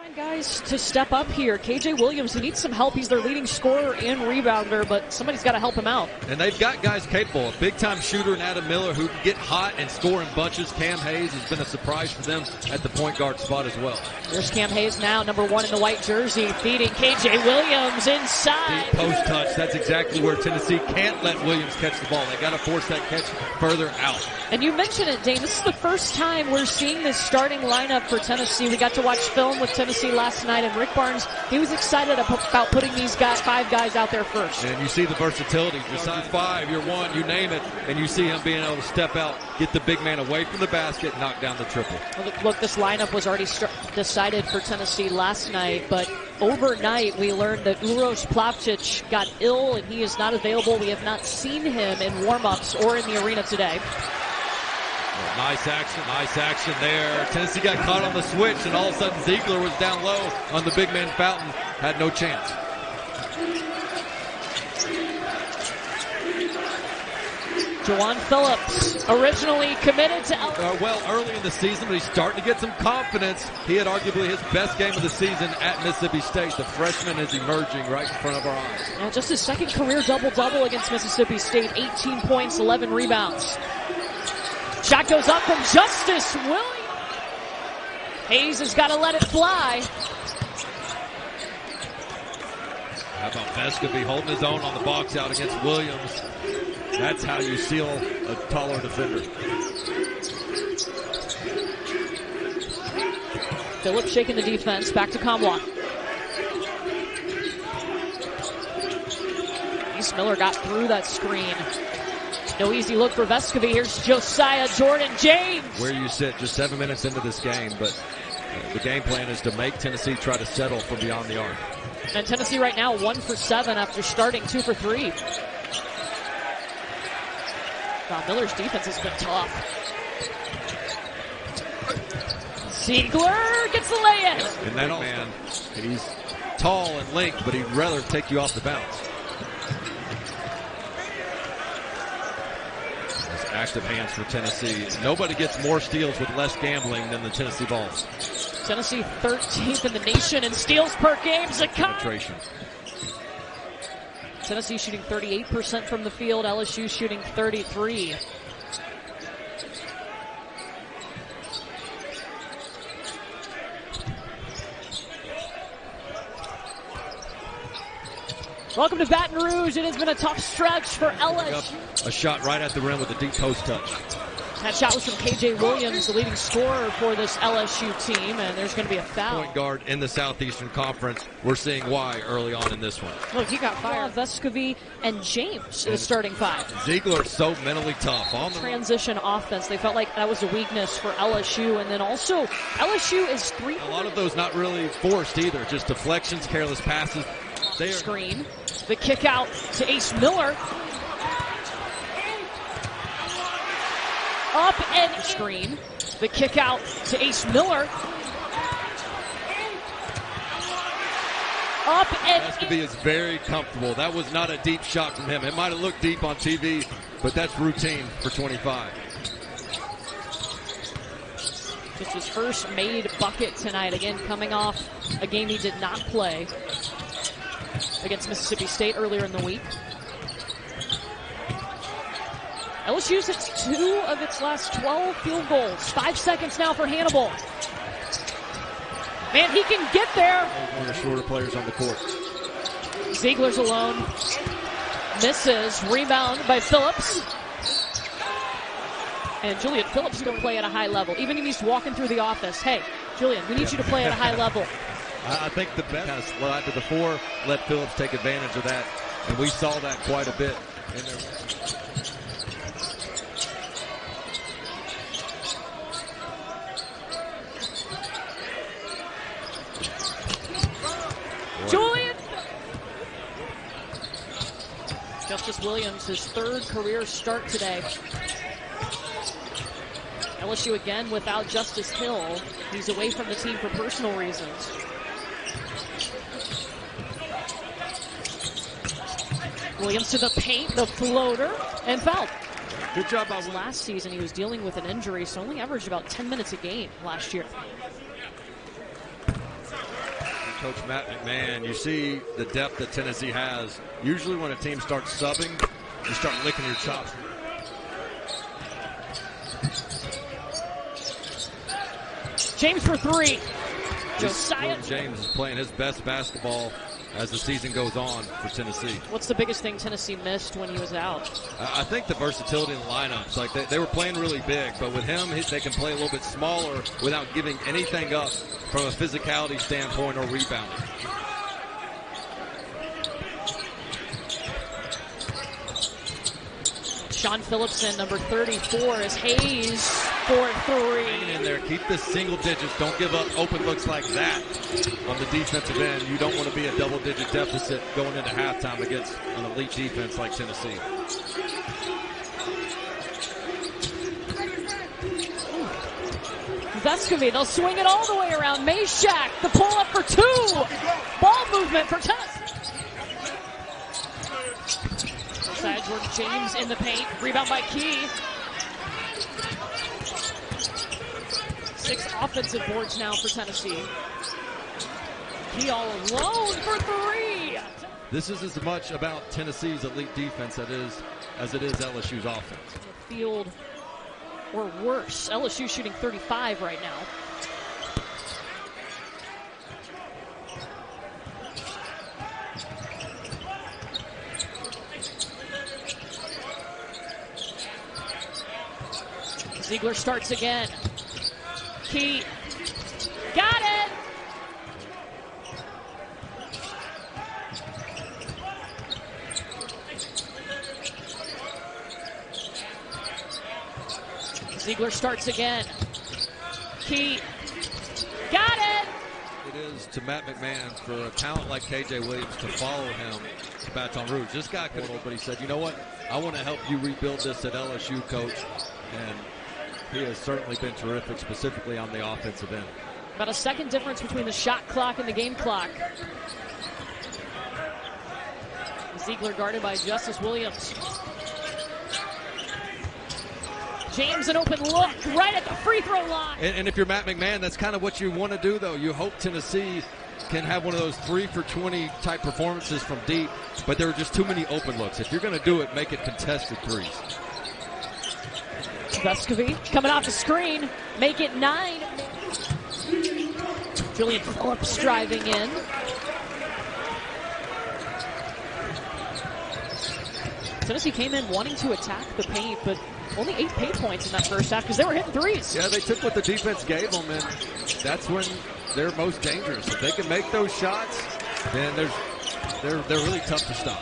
Find guys to step up here. KJ Williams, he needs some help. He's their leading scorer and rebounder, but somebody's got to help him out. And they've got guys capable. A big-time shooter in Adam Miller who can get hot and score in bunches. Cam Hayes has been a surprise for them at the point guard spot as well. There's Cam Hayes now, number 1 in the white jersey, feeding KJ Williams inside. Deep post touch. That's exactly where Tennessee can't let Williams catch the ball. They got to force that catch further out. And you mentioned it, Dane. This is the first time we're seeing this starting lineup for Tennessee. We got to watch film with Tennessee last night, and Rick Barnes, he was excited about putting these guys, 5 guys out there first. And you see the versatility. You're size 5, you're 1, you name it, and you see him being able to step out, get the big man away from the basket, knock down the triple. Look, this lineup was already decided for Tennessee last night, but overnight we learned that Uros Plavcic got ill and he is not available. We have not seen him in warm-ups or in the arena today. Nice action there. Tennessee got caught on the switch, and all of a sudden Ziegler was down low on the big man Fountain. Had no chance. Juwan Phillips, originally committed to well, early in the season, but he's starting to get some confidence. He had arguably his best game of the season at Mississippi State. The freshman is emerging right in front of our eyes. And just his second career double-double against Mississippi State, 18 points, 11 rebounds. Shot goes up from Justice Williams. Hayes has got to let it fly. How about Vescovy holding his own on the box out against Williams? That's how you seal a taller defender. Phillips shaking the defense. Back to Kamwa. East Miller got through that screen. No easy look for Vescovy. Here's Josiah Jordan-James. Where you sit just 7 minutes into this game, but the game plan is to make Tennessee try to settle from beyond the arc. And Tennessee right now 1 for 7 after starting 2 for 3. Wow, Miller's defense has been tough. Ziegler gets the lay-in. And that man, he's tall and linked, but he'd rather take you off the bounce. Active hands for Tennessee. Nobody gets more steals with less gambling than the Tennessee Vols. Tennessee 13th in the nation in steals per game. Penetration. Tennessee shooting 38% from the field. LSU shooting 33%. Welcome to Baton Rouge. It has been a tough stretch for LSU. A shot right at the rim with a deep post touch. That shot was from KJ Williams, the leading scorer for this LSU team, and there's going to be a foul. Point guard in the Southeastern Conference. We're seeing why early on in this one. Look, he got fired. Vescovy and James in the starting 5. Ziegler's so mentally tough. On the transition offense, they felt like that was a weakness for LSU, and then also LSU is 3. A lot of those not really forced either, just deflections, careless passes. Screen. The kick out to Ace Miller. Up and screen. The kick out to Ace Miller. Up and Vescovy is very comfortable. That was not a deep shot from him. It might have looked deep on TV, but that's routine for 25. Just his first made bucket tonight. Again, coming off a game he did not play against Mississippi State earlier in the week. LSU's hit 2 of its last 12 field goals. 5 seconds now for Hannibal. Man, he can get there. One of the shorter players on the court. Ziegler's alone. Misses. Rebound by Phillips. And Julian Phillips going to play at a high level. Even if he's walking through the office. Hey, Julian, we need you to play at a high level. I think the best kind of slide to the 4, let Phillips take advantage of that. And we saw that quite a bit in there. Julian! Justice Williams, his 3rd career start today. LSU again without Justice Hill. He's away from the team for personal reasons. Williams to the paint, the floater, and foul. Good job by Williams. Last season he was dealing with an injury, so only averaged about 10 minutes a game last year. Coach Matt McMahon, you see the depth that Tennessee has. Usually when a team starts subbing, you start licking your chops. James for three. Josiah James is playing his best basketball as the season goes on for Tennessee. What's the biggest thing Tennessee missed when he was out? I think the versatility in the lineups. Like they were playing really big, but with him, they can play a little bit smaller without giving anything up from a physicality standpoint or rebounding. Sean Phillipson, number 34, is Hayes for three. Hanging in there, keep this single digits. Don't give up open looks like that on the defensive end. You don't want to be a double-digit deficit going into halftime against an elite defense like Tennessee. Vescovy, they'll swing it all the way around. Meshack, the pull up for two. Ball movement for Tennessee. Side Jordan James in the paint. Rebound by Key. 6 offensive boards now for Tennessee. Key all alone for three. This is as much about Tennessee's elite defense as it is LSU's offense. Field or worse. LSU shooting 35 right now. Ziegler starts again. Key. Got it! Ziegler starts again. Key. Got it! It is to Matt McMahon for a talent like KJ Williams to follow him to Baton Rouge. This guy could have, but he said, you know what? I want to help you rebuild this at LSU, coach. And he has certainly been terrific, specifically on the offensive end. About a second difference between the shot clock and the game clock. Ziegler guarded by Justice Williams. James an open look right at the free throw line. And if you're Matt McMahon, that's kind of what you want to do, though. You hope Tennessee can have one of those 3 for 20 type performances from deep, but there are just too many open looks. If you're going to do it, make it contested threes. Vescovy coming off the screen, make it 9. Julian Phillips driving in. Tennessee came in wanting to attack the paint, but only 8 paint points in that first half because they were hitting threes. Yeah, they took what the defense gave them, and that's when they're most dangerous. If they can make those shots, then they're really tough to stop.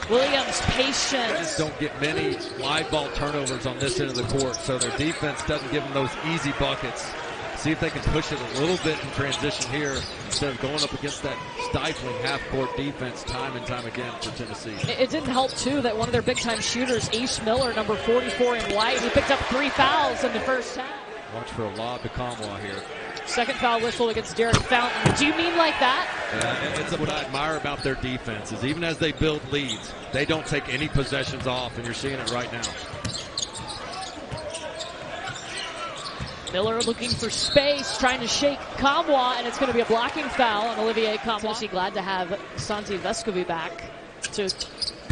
Williams patient. They just don't get many live ball turnovers on this end of the court, so their defense doesn't give them those easy buckets. See if they can push it a little bit in transition here instead of going up against that stifling half-court defense time and time again for Tennessee. It didn't help, too, that one of their big-time shooters, Ace Miller, number 44 in white, he picked up 3 fouls in the first half. Watch for a lob to Kamwa here. Second foul whistle against Derek Fountain. Do you mean like that? Yeah, it's what I admire about their defense is even as they build leads, they don't take any possessions off, and you're seeing it right now. Miller looking for space, trying to shake Kamwa, and it's going to be a blocking foul on Olivier Kamwa. Tennessee glad to have Santi Vescovy back to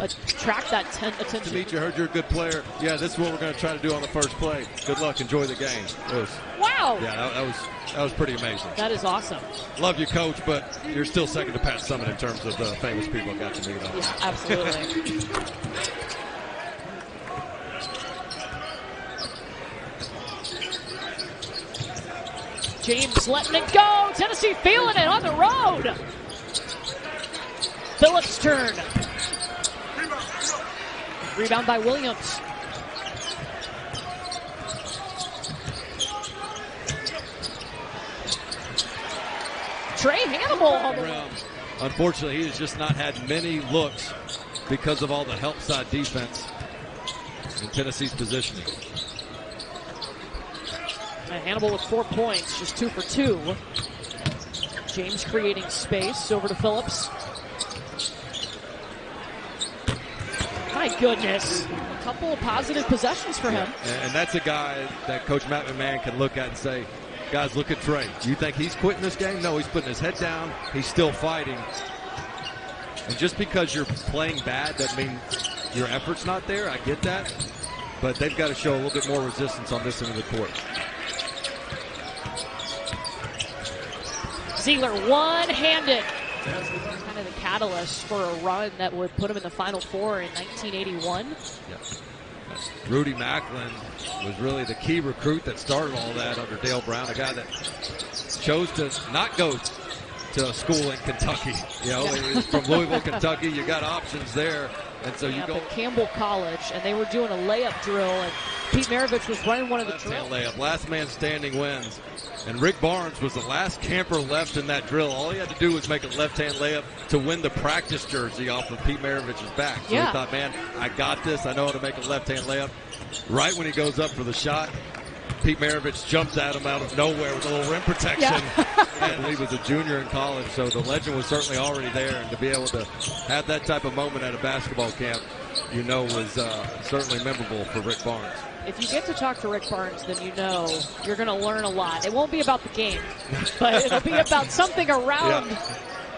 attract that attention. Demetri, you heard you're a good player. Yeah, this is what we're going to try to do on the first play. Good luck. Enjoy the game. Wow. Yeah, that was pretty amazing. That is awesome. Love you, Coach, but you're still second to Pat Summitt in terms of the famous people I got to meet on. Yeah, absolutely. James letting it go. Tennessee feeling it on the road. Phillips' turn. Rebound by Williams. Trey Hannibal. Unfortunately, he has just not had many looks because of all the help side defense in Tennessee's positioning. And Hannibal with 4 points, just 2 for 2. James creating space, over to Phillips. My goodness, a couple of positive possessions for him. And that's a guy that Coach Matt McMahon can look at and say, Guys, look at Trey. Do you think he's quitting this game? No, he's putting his head down. He's still fighting. And just because you're playing bad doesn't mean your effort's not there. I get that. But they've got to show a little bit more resistance on this end of the court. Ziegler one-handed. Kind of the catalyst for a run that would put him in the Final Four in 1981. Yep. Rudy Macklin was really the key recruit that started all that under Dale Brown, a guy that chose to not go to a school in Kentucky. You know, he's from Louisville, Kentucky. You got options there. And so you go at Campbell College, and they were doing a layup drill, and Pete Maravich was running one of the drills. Layup. Last man standing wins. And Rick Barnes was the last camper left in that drill. All he had to do was make a left-hand layup to win the practice jersey off of Pete Maravich's back. So he thought, man, I got this. I know how to make a left-hand layup. Right when he goes up for the shot, Pete Maravich jumps at him out of nowhere with a little rim protection. And he was a junior in college, so the legend was certainly already there. And to be able to have that type of moment at a basketball camp, you know, was certainly memorable for Rick Barnes. If you get to talk to Rick Barnes, then you know you're going to learn a lot. It won't be about the game, but it'll be about something around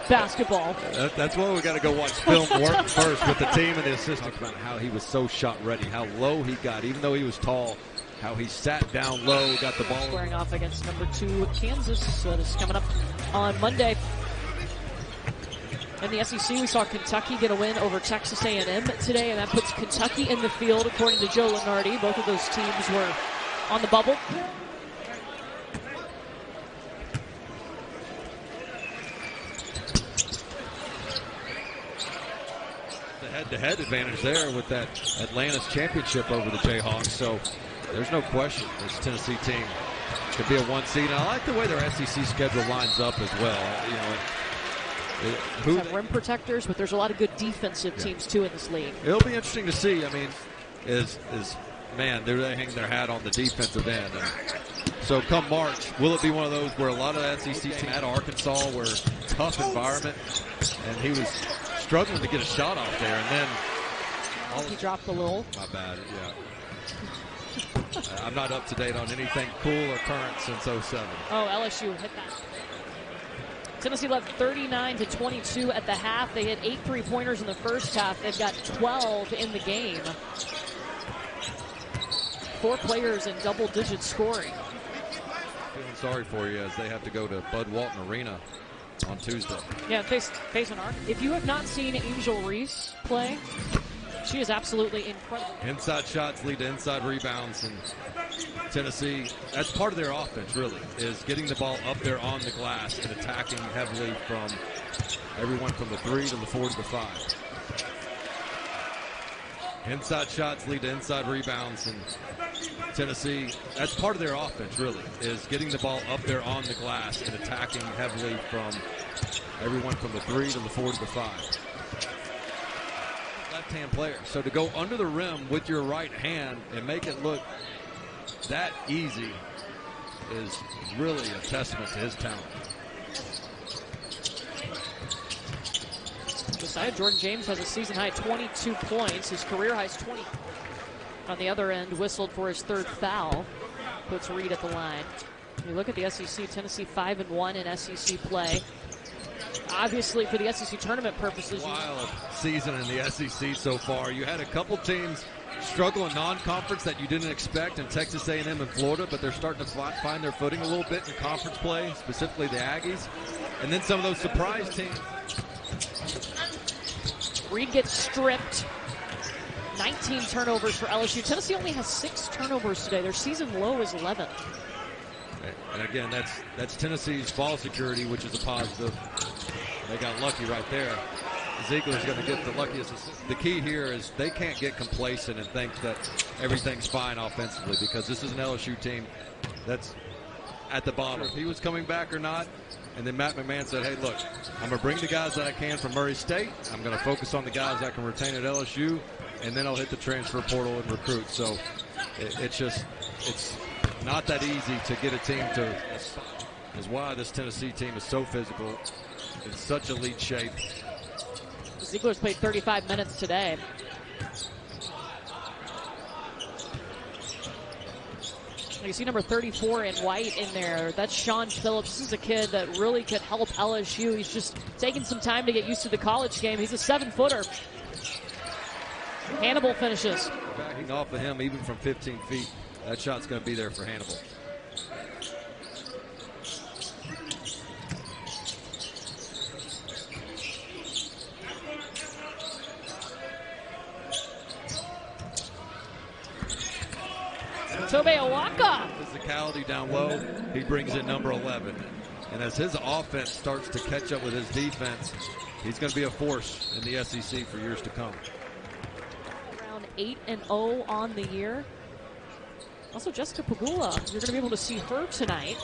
basketball. That's why we got to go watch film work first with the team and the assistant. About how he was so shot ready, how low he got, even though he was tall, how he sat down low, got the ball. Squaring off against number 2 Kansas. So this is coming up on Monday. In the SEC, we saw Kentucky get a win over Texas A&M today, and that puts Kentucky in the field, according to Joe Lunardi. Both of those teams were on the bubble. The head-to-head advantage there with that Atlanta's championship over the Jayhawks, so there's no question this Tennessee team could be a 1 seed. And I like the way their SEC schedule lines up as well. You know, who have rim protectors, but there's a lot of good defensive teams too in this league. It'll be interesting to see. I mean, man, they hang their hat on the defensive end. And so come March, will it be one of those where a lot of the SEC teams at Arkansas were tough environment, and he was struggling to get a shot off there, and then he dropped a little. My bad, I'm not up to date on anything cool or current since 07. Oh, LSU hit that. Tennessee led 39-22 at the half. They hit 8 3-pointers in the first half. They've got 12 in the game. 4 players in double-digit scoring. Feeling sorry for you as they have to go to Bud Walton Arena on Tuesday. Yeah, face an arc. If you have not seen Angel Reese play, she is absolutely incredible. Inside shots lead to inside rebounds, and Tennessee, that's part of their offense, really, is getting the ball up there on the glass and attacking heavily from everyone from the 3 to the 4 to the 5. Inside shots lead to inside rebounds, and Tennessee, that's part of their offense, really, is getting the ball up there on the glass and attacking heavily from everyone from the 3 to the 4 to the 5. Left-hand player, so to go under the rim with your right hand and make it look that easy is really a testament to his talent. Josiah Jordan James has a season-high 22 points. His career high is 20. On the other end, whistled for his 3rd foul. Puts Reed at the line. You look at the SEC, Tennessee 5-1 in SEC play. Obviously, for the SEC tournament purposes. Wild season in the SEC so far. You had a couple teams struggle in non-conference that you didn't expect in Texas A&M and Florida, but they're starting to find their footing a little bit in conference play, specifically the Aggies. And then some of those surprise teams. Reed gets stripped. 19 turnovers for LSU. Tennessee only has 6 turnovers today. Their season low is 11. And again, that's Tennessee's ball security, which is a positive. They got lucky right there. Ziegler's going to get the luckiest assist. The key here is they can't get complacent and think that everything's fine offensively, because this is an LSU team that's at the bottom. If he was coming back or not, and then Matt McMahon said, hey, look, I'm going to bring the guys that I can from Murray State. I'm going to focus on the guys I can retain at LSU, and then I'll hit the transfer portal and recruit. So it's not that easy to get a team to, is why this Tennessee team is so physical, in such elite shape. Ziegler's played 35 minutes today. You see number 34 in white in there. That's Sean Phillips. This is a kid that really could help LSU. He's just taking some time to get used to the college game. He's a 7-footer. Hannibal finishes. Backing off of him even from 15 feet. That shot's going to be there for Hannibal. Tobe Awaka. Physicality down low, he brings in number 11. And as his offense starts to catch up with his defense, he's going to be a force in the SEC for years to come. Around 8-0 on the year. Also, Jessica Pagula, you're going to be able to see her tonight.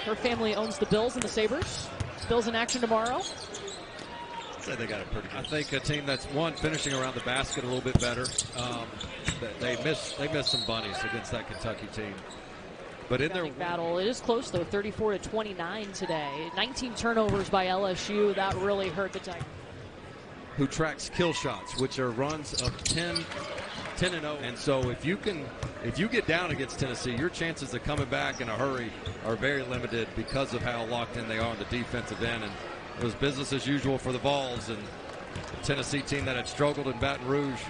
Her family owns the Bills and the Sabres. Bills in action tomorrow. They got it pretty good. I think a team that's finishing around the basket a little bit better. They missed some bunnies against that Kentucky team. But in their battle, it is close though, 34-29 today. 19 turnovers by LSU. That really hurt the Tigers. Who tracks kill shots, which are runs of 10-0. And so if you get down against Tennessee, your chances of coming back in a hurry are very limited because of how locked in they are on the defensive end. And it was business as usual for the Vols, and the Tennessee team that had struggled in Baton Rouge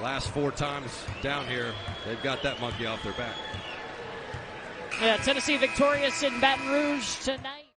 last 4 times down here, they've got that monkey off their back. Yeah, Tennessee victorious in Baton Rouge tonight.